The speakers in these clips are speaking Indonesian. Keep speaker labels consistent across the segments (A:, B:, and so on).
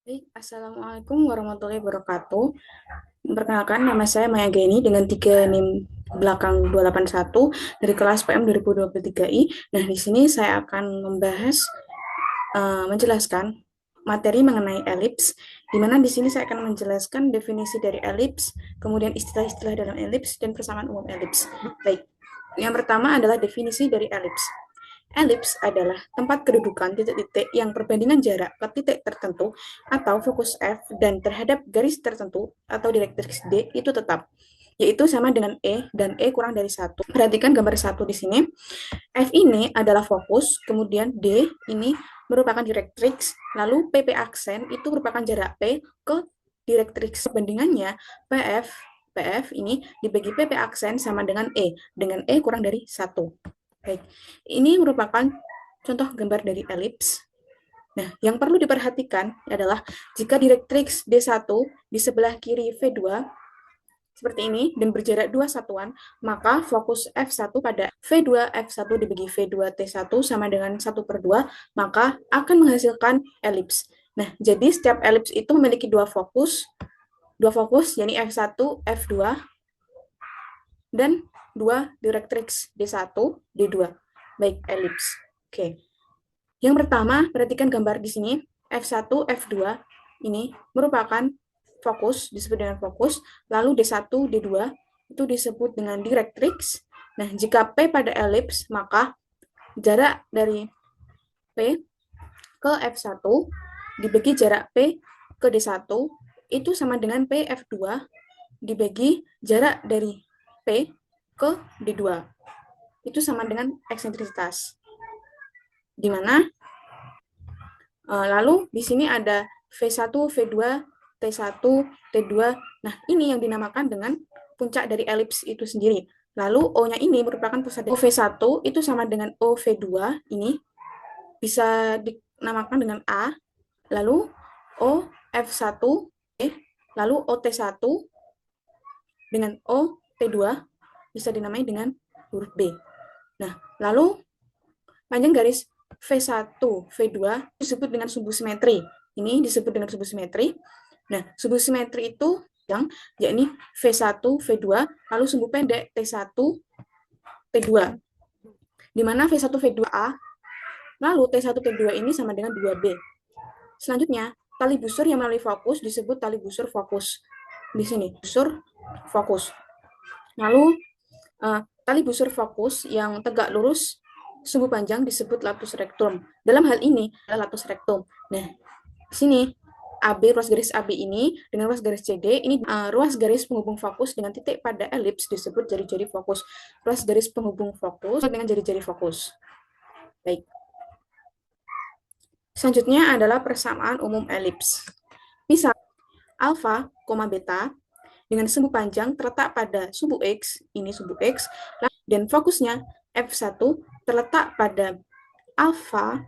A: Baik, Assalamualaikum warahmatullahi wabarakatuh. Perkenalkan, nama saya Maya Geni dengan 3 NIM belakang 281 dari kelas PM 2023I. Nah, di sini saya akan menjelaskan materi mengenai elips, di mana di sini saya akan menjelaskan definisi dari elips, kemudian istilah-istilah dalam elips, dan persamaan umum elips. Baik, yang pertama adalah definisi dari elips. Elips adalah tempat kedudukan titik-titik yang perbandingan jarak ke titik tertentu atau fokus F dan terhadap garis tertentu atau direktriks D itu tetap, yaitu sama dengan E dan E kurang dari 1. Perhatikan gambar 1 di sini. F ini adalah fokus, kemudian D ini merupakan direktriks, lalu PP aksen itu merupakan jarak P ke direktriks. Perbandingannya PF ini dibagi PP aksen sama dengan E kurang dari 1. Baik, ini merupakan contoh gambar dari elips. Nah, yang perlu diperhatikan adalah jika direktriks D1 di sebelah kiri V2 seperti ini dan berjarak 2 satuan, maka fokus F1 pada V2 F1 dibagi V2 T1 sama dengan 1/2, maka akan menghasilkan elips. Nah, jadi setiap elips itu memiliki dua fokus, yakni F1, F2, dan dua direktriks D1, D2. Baik, elips. Oke. Yang pertama, perhatikan gambar di sini. F1, F2 ini merupakan fokus, disebut dengan fokus. Lalu D1, D2 itu disebut dengan direktriks. Nah, jika P pada elips, maka jarak dari P ke F1 dibagi jarak P ke D1 itu sama dengan P F2 dibagi jarak dari P ke D2. Itu sama dengan eksentrisitas. Di mana lalu di sini ada V1, V2, T1, T2. Nah, ini yang dinamakan dengan puncak dari elips itu sendiri. Lalu O-nya ini merupakan pusat dari OV1 itu sama dengan OV2 ini bisa dinamakan dengan A. Lalu OF1, lalu OT1 dengan OT2 bisa dinamai dengan huruf B. Nah, lalu panjang garis V1, V2 disebut dengan sumbu simetri. Ini disebut dengan sumbu simetri. Nah, sumbu simetri itu yang yakni V1, V2, lalu sumbu pendek T1, T2. Di mana V1, V2A, lalu T1, T2 ini sama dengan 2B. Selanjutnya, tali busur yang melalui fokus disebut tali busur fokus. Di sini, busur fokus. Lalu, tali busur fokus yang tegak lurus sumbu panjang disebut latus rectum. Dalam hal ini adalah latus rectum. Nah, di sini AB, ruas garis AB ini dengan ruas garis CD, ini ruas garis penghubung fokus dengan titik pada elips disebut jari-jari fokus. Ruas garis penghubung fokus dengan jari-jari fokus. Baik. Selanjutnya adalah persamaan umum elips. Misal, alfa, beta dengan sumbu panjang terletak pada sumbu X, ini sumbu X, dan fokusnya F1 terletak pada alfa,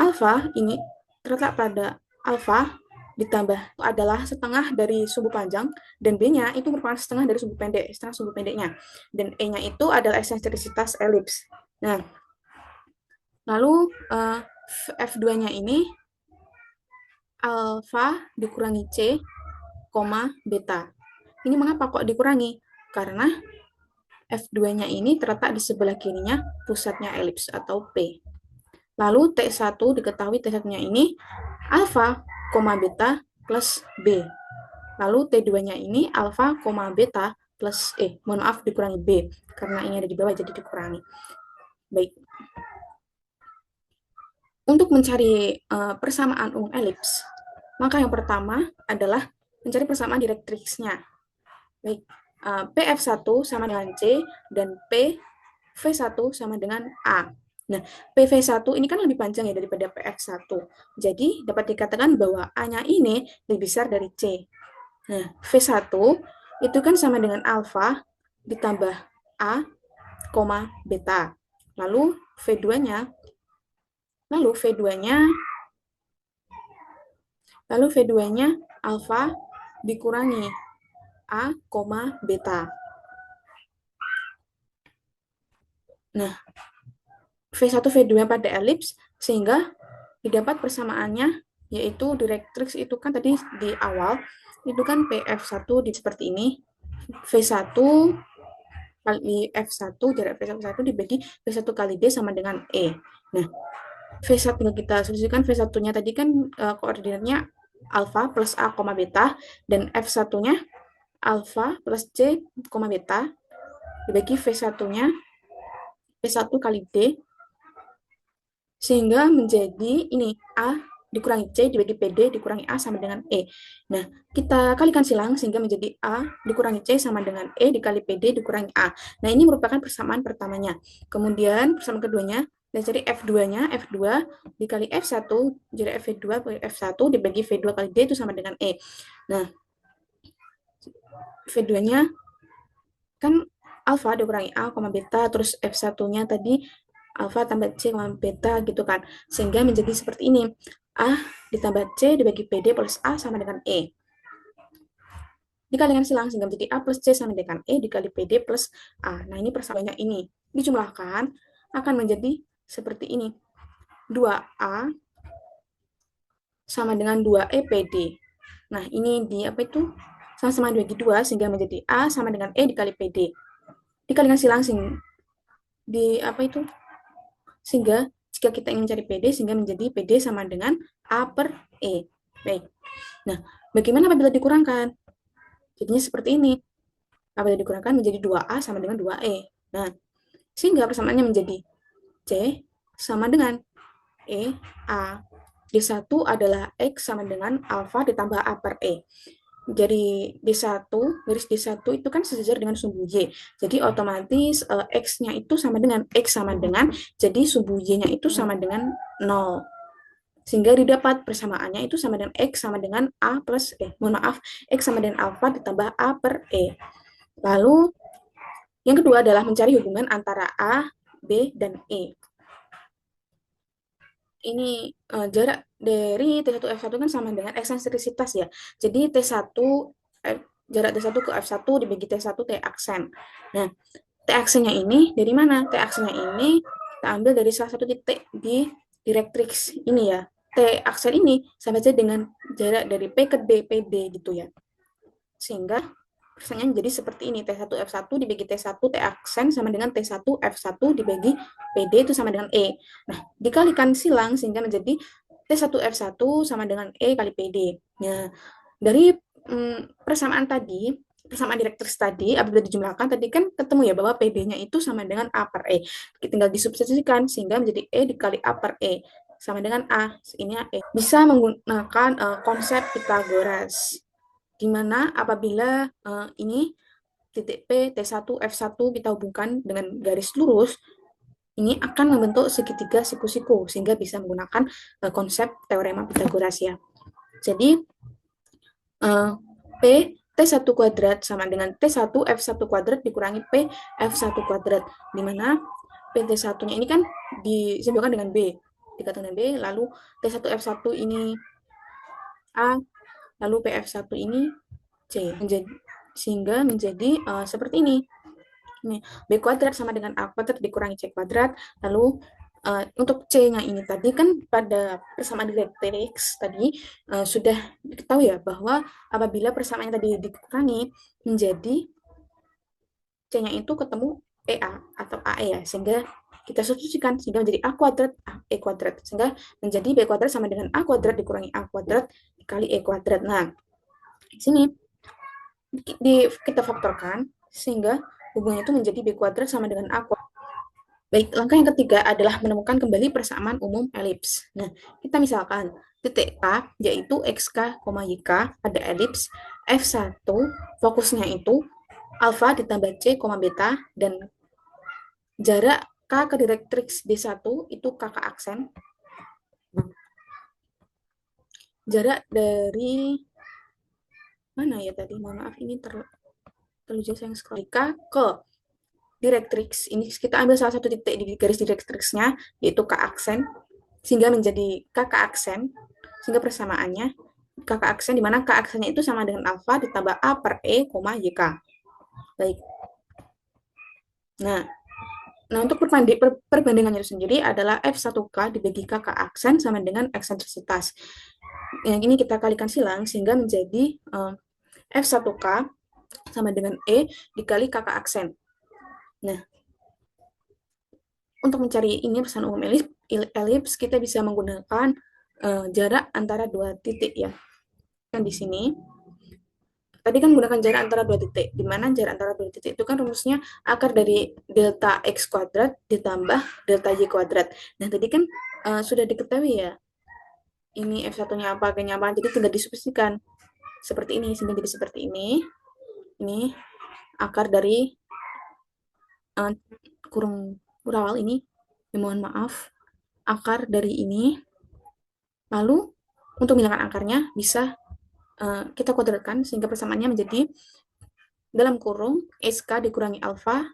A: alfa ini terletak pada alfa ditambah adalah setengah dari sumbu panjang dan B-nya itu merupakan setengah dari sumbu pendek, setengah sumbu pendeknya. Dan E-nya itu adalah eksentrisitas elips. Nah, lalu F2-nya ini alfa dikurangi C, beta. Ini mengapa kok dikurangi? Karena F2-nya ini terletak di sebelah kirinya pusatnya elips atau P. Lalu T1 diketahui T1-nya ini alfa, beta plus B. Lalu T2-nya ini alfa, beta plus mohon maaf dikurangi B. Karena ini ada di bawah jadi dikurangi. Baik. Untuk mencari persamaan umum elips, maka yang pertama adalah mencari persamaan direktriksnya. Baik, PF1 sama dengan C dan PV1 sama dengan A. Nah, PV1 ini kan lebih panjang ya daripada PF1. Jadi, dapat dikatakan bahwa A-nya ini lebih besar dari C. Nah, V1 itu kan sama dengan alfa ditambah A, beta. Lalu V2-nya lalu V2-nya lalu V2-nya alfa dikurangi A, beta. Nah, V1, V2 pada elips, sehingga didapat persamaannya yaitu directrix itu kan tadi di awal itu kan PF1 di seperti ini, V1 kali F1, jarak V1 dibagi V1 kali D sama dengan E. Nah, V1 kita solusikan, V1-nya tadi kan koordinatnya alfa plus A, beta, dan F1-nya alfa plus C, beta, dibagi V1-nya V1 kali D, sehingga menjadi ini A dikurangi C dibagi PD dikurangi A sama dengan E. Nah, kita kalikan silang sehingga menjadi A dikurangi C sama dengan E dikali PD dikurangi A. Nah, ini merupakan persamaan pertamanya. Kemudian persamaan keduanya, dan jadi F2-nya, F2 dikali F1, jadi F2 bagi F1 dibagi V2 kali D itu sama dengan E. Nah, V2-nya kan alfa dikurangi A, beta, terus F1-nya tadi alfa tambah C, beta gitu kan. Sehingga menjadi seperti ini. A ditambah C dibagi PD plus A sama dengan E. Dikalikan silang sehingga menjadi A plus C sama dengan E dikali PD plus A. Nah, ini persamaannya ini. Dijumlahkan akan menjadi seperti ini. 2A sama dengan 2E PD. Nah, ini di apa itu? Sama-sama dibagi 2 sehingga menjadi A sama dengan E dikali PD. Dikalikan silang di apa itu? Sehingga jika kita ingin cari PD, sehingga menjadi PD sama dengan A per E. Baik. Nah, bagaimana apabila dikurangkan? Jadinya seperti ini. Apabila dikurangkan menjadi 2A sama dengan 2E. Nah, sehingga persamaannya menjadi C sama dengan E, A. D1 adalah X sama dengan alfa ditambah A per E. Jadi D1, garis D1 itu kan sejajar dengan sumbu Y. Jadi otomatis X-nya itu sama dengan X sama dengan, jadi sumbu Y-nya itu sama dengan 0. Sehingga didapat persamaannya itu sama dengan X sama dengan A plus X sama dengan alfa ditambah A per E. Lalu yang kedua adalah mencari hubungan antara A, B, dan E. Ini jarak dari T1 F1 kan sama dengan eksentrisitas ya. Jadi jarak T1 ke F1 dibagi T1 T aksen. Nah, T aksennya ini dari mana? T aksennya ini kita ambil dari salah satu titik di directrix ini ya. T aksen ini sama saja dengan jarak dari P ke D, PD gitu ya. Sehingga persamaan jadi seperti ini, T1 F1 dibagi T1 T aksen sama dengan T1 F1 dibagi PD itu sama dengan E. Nah, dikalikan silang sehingga menjadi T1 F1 sama dengan E kali PD. Nah, dari persamaan tadi, persamaan direktris tadi, apabila dijumlahkan tadi kan ketemu ya bahwa PD-nya itu sama dengan A per E. Tinggal disubstitusikan sehingga menjadi E dikali A per E sama dengan A. Ini E. Bisa menggunakan konsep Pythagoras, di mana apabila ini titik P, T1, F1 kita hubungkan dengan garis lurus, ini akan membentuk segitiga siku-siku, sehingga bisa menggunakan konsep teorema Pythagoras ya. Jadi, P T1 kuadrat sama dengan T1 F1 kuadrat dikurangi P F1 kuadrat, di mana P T1-nya ini kan disimbolkan dengan B, dikatakan dengan B, lalu T1 F1 ini A, lalu PF1 ini C. Sehingga menjadi seperti ini. B kuadrat sama dengan A kuadrat dikurangi C kuadrat. Lalu untuk C-nya ini tadi kan pada persamaan directrix tadi sudah diketahui ya bahwa apabila persamaan tadi dikurangi menjadi C-nya itu ketemu EA atau AE ya, sehingga kita substitusikan sehingga menjadi A kuadrat E kuadrat, sehingga menjadi B kuadrat sama dengan A kuadrat dikurangi A kuadrat dikali E kuadrat. Nah, di sini kita faktorkan sehingga hubungannya itu menjadi B kuadrat sama dengan A kuadrat. Baik, langkah yang ketiga adalah menemukan kembali persamaan umum elips. Nah, kita misalkan titik K yaitu XK, YK ada elips F1, fokusnya itu alfa ditambah C, beta, dan jarak K ke direktrix D1 itu kakak aksen. Jarak dari mana ya tadi? Mohon maaf ini terlalu jauh sayang sekali. K ke directrix, ini kita ambil salah satu titik di garis directrixnya, yaitu K aksen, sehingga menjadi kakak aksen, sehingga persamaannya kakak aksen, di mana K aksennya itu sama dengan alfa ditambah A per E, YK. Baik. Nah, Nah, untuk perbandingannya itu sendiri adalah F1K dibagi KK aksen sama dengan eksentrisitas. Yang ini kita kalikan silang sehingga menjadi F1K sama dengan E dikali KK aksen. Nah, untuk mencari ini persamaan umum elips kita bisa menggunakan jarak antara dua titik ya. Kan di sini tadi kan menggunakan jarak antara dua titik, di mana jarak antara dua titik itu kan rumusnya akar dari delta x kuadrat ditambah delta y kuadrat. Nah, tadi kan sudah diketahui ya, ini F1-nya apa, G-nya apa, jadi tinggal disubstitusikan seperti ini, sehingga jadi seperti ini. Ini akar dari kurung murawal ini, ya, mohon maaf, akar dari ini. Lalu untuk menghilangkan akarnya bisa kita kuadratkan sehingga persamaannya menjadi dalam kurung SK dikurangi alfa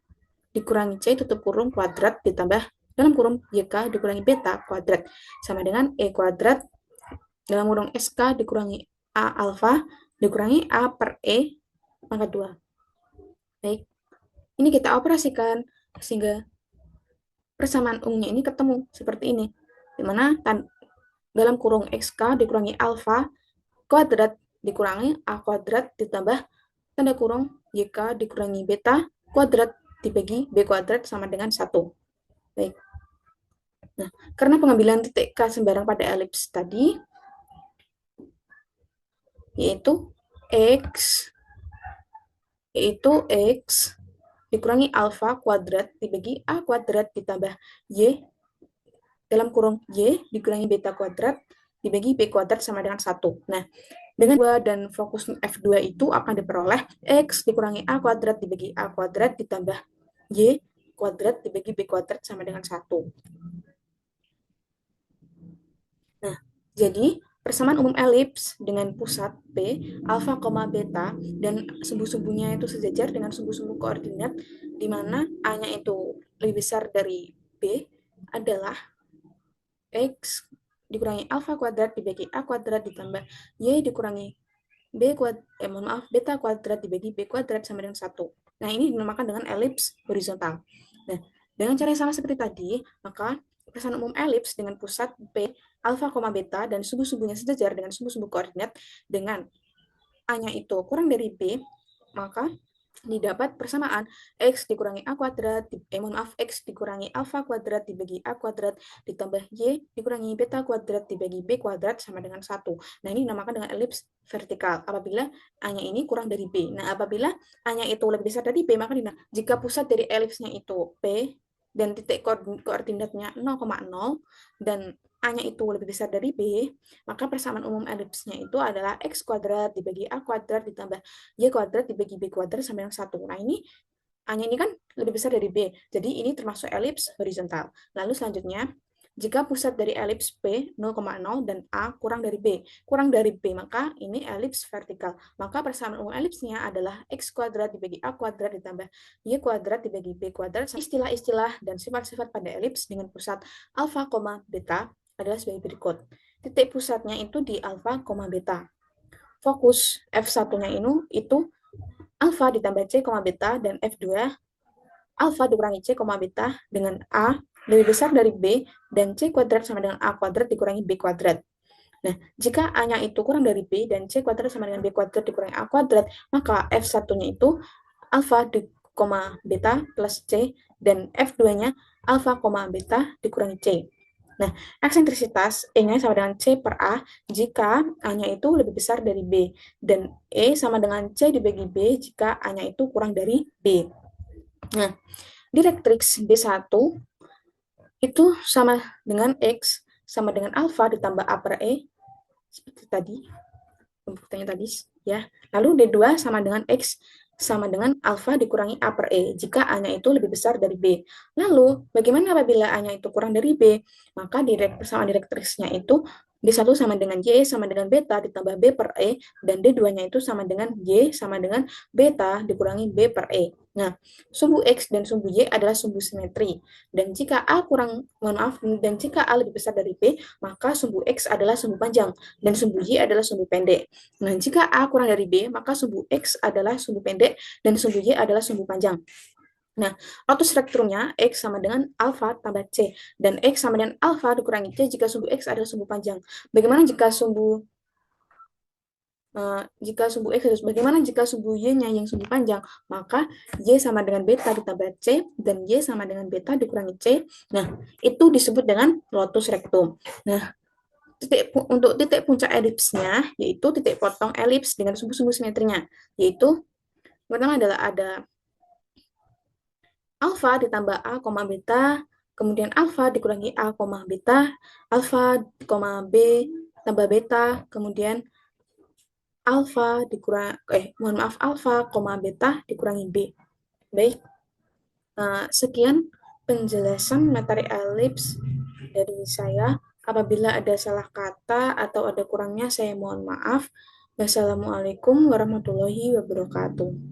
A: dikurangi C tutup kurung kuadrat ditambah dalam kurung YK dikurangi beta kuadrat sama dengan E kuadrat dalam kurung SK dikurangi A alfa dikurangi A per E pangkat 2. Baik, ini kita operasikan sehingga persamaan umumnya ini ketemu seperti ini, dimana dalam kurung XK dikurangi alfa kuadrat dikurangi A kuadrat ditambah tanda kurung YK dikurangi beta kuadrat dibagi B kuadrat sama dengan 1. Baik. Nah, karena pengambilan titik K sembarang pada elips tadi, yaitu X dikurangi alfa kuadrat dibagi A kuadrat ditambah Y dalam kurung Y dikurangi beta kuadrat dibagi B kuadrat sama dengan 1. Nah, dengan 2 dan fokus F2 itu akan diperoleh X dikurangi A kuadrat dibagi A kuadrat ditambah Y kuadrat dibagi B kuadrat sama dengan 1. Nah, jadi persamaan umum elips dengan pusat P, alfa, beta, dan sumbu-sumbunya itu sejajar dengan sumbu-sumbu koordinat, di mana A-nya itu lebih besar dari B, adalah X dikurangi alfa kuadrat dibagi A kuadrat ditambah Y dikurangi beta kuadrat dibagi B kuadrat sama dengan 1. Nah, ini dinamakan dengan elips horizontal. Nah, dengan cara yang sama seperti tadi, maka persamaan umum elips dengan pusat P, alfa, beta, dan sumbu-sumbunya sejajar dengan sumbu-sumbu koordinat dengan A-nya itu kurang dari B, maka didapat persamaan X dikurangi A kuadrat, X dikurangi alfa kuadrat dibagi A kuadrat, ditambah Y dikurangi beta kuadrat dibagi B kuadrat sama dengan 1. Nah, ini dinamakan dengan elips vertikal apabila A-nya ini kurang dari B. Nah, apabila A-nya itu lebih besar dari B, maka jika pusat dari elipsnya itu P dan titik koordinatnya 0,0 dan A-nya itu lebih besar dari B, maka persamaan umum elipsnya itu adalah X kuadrat dibagi A kuadrat ditambah Y kuadrat dibagi B kuadrat sama dengan 1. Nah, ini A-nya ini kan lebih besar dari B, jadi ini termasuk elips horizontal. Lalu selanjutnya, jika pusat dari elips P 0,0 dan A kurang dari B, maka ini elips vertikal. Maka persamaan umum elipsnya adalah X kuadrat dibagi A kuadrat ditambah Y kuadrat dibagi B kuadrat. Istilah-istilah dan sifat-sifat pada elips dengan pusat alfa, beta adalah sebagai berikut. Titik pusatnya itu di alfa, beta. Fokus F1-nya itu alfa ditambah C, beta, dan F2 alfa dikurangi C, beta dengan A lebih besar dari B, dan C kuadrat sama dengan A kuadrat dikurangi B kuadrat. Nah, jika A-nya itu kurang dari B, dan C kuadrat sama dengan B kuadrat dikurangi A kuadrat, maka F1-nya itu alfa, beta plus C, dan F2-nya alfa, beta dikurangi C. Nah, eksentrisitas E-nya sama dengan C per A jika A-nya itu lebih besar dari B, dan E sama dengan C dibagi B jika A-nya itu kurang dari B. Nah, direktrix B1 itu sama dengan X sama dengan alfa ditambah A per E, seperti tadi, pembuktiannya tadi, ya. Lalu D2 sama dengan X sama dengan alfa dikurangi A per E, jika A-nya itu lebih besar dari B. Lalu, bagaimana apabila A-nya itu kurang dari B? Maka persamaan direktrixnya itu D1 sama dengan Y sama dengan beta ditambah B per E, dan D2-nya itu sama dengan Y sama dengan beta dikurangi B per E. Nah, sumbu X dan sumbu Y adalah sumbu simetri. Dan jika A lebih besar dari B, maka sumbu X adalah sumbu panjang, dan sumbu Y adalah sumbu pendek. Nah, jika A kurang dari B, maka sumbu X adalah sumbu pendek, dan sumbu Y adalah sumbu panjang. Nah, autostrukturnya X sama dengan alfa tambah C. Dan X sama dengan alfa dikurangi C jika sumbu X adalah sumbu panjang. Bagaimana jika sumbu bagaimana jika sumbu Y-nya yang sumbu panjang? Maka Y sama dengan beta ditambah C dan Y sama dengan beta dikurangi C. Nah, itu disebut dengan lotus rectum. Nah, untuk titik puncak elipsnya yaitu titik potong elips dengan sumbu-sumbu simetrinya, yaitu pertama adalah ada alfa ditambah A, beta, kemudian alfa dikurangi A, beta, alfa, B tambah beta, kemudian alfa dikurang mohon maaf alfa, beta dikurangi B. Baik. Sekian penjelasan materi elips dari saya. Apabila ada salah kata atau ada kurangnya, saya mohon maaf. Wassalamualaikum warahmatullahi wabarakatuh.